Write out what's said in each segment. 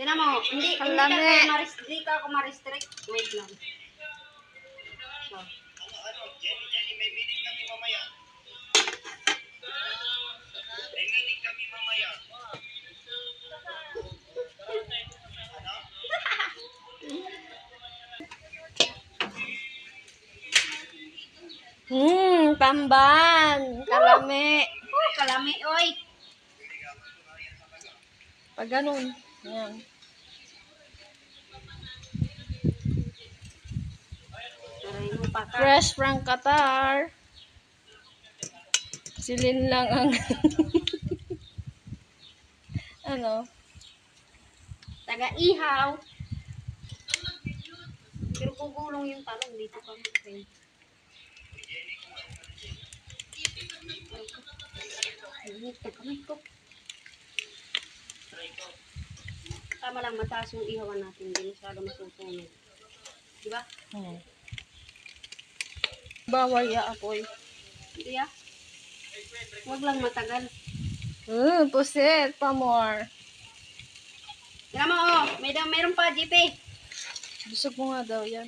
Tinan mo, hindi ka ako ma-restrict. Wait lang. So. Jenny, may meeting kami mamaya. May meeting kami mamaya. Tamban. Kalami. Kalami, oy. Pag ganun. Yan. Aray mo pa ka. Fresh from Qatar. Silin lang ang ano. Taga-ihaw. Pero gugulong yung talong dito ka. Okay. Tama lang, mataas yung ihawan natin. Hindi masyado masusunod. Diba? Bawal ya apoy. Hindi ah. Huwag lang matagal. Pusit pa more. Tignan mo, oh. Mayroon pa, JP. Busog mo nga daw yan.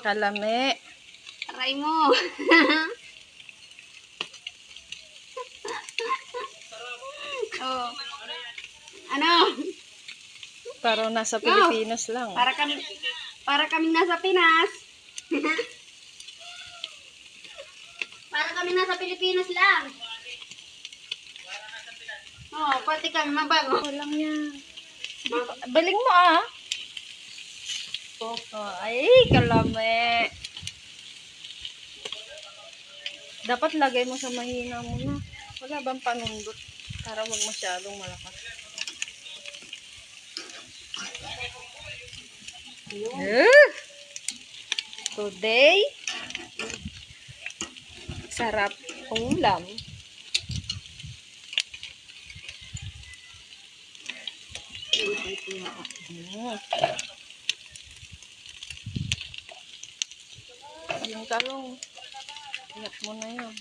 Kalami. Aray mo. Oh. Ano? Parang nasa Pilipinas lang. Para kami nasa Pinas. Para kami nasa Pilipinas lang. Oh, pati kami mabago. Walang yan. Baling mo ah. Ay, kalami. Dapat lagay mo sa mahina muna. Wala bang panundot para wag masyadong malakas. Today, sarap ulam. Yung talong, ingat mo na yun.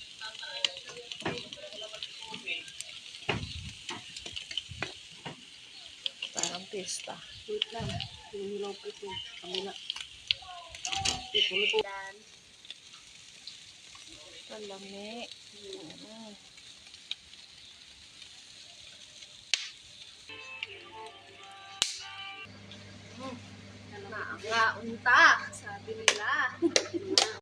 Parang pista. Wait lang. Hinihilaw ko ito. Kamila. Ito. Kalami. Naunta, sabi nila.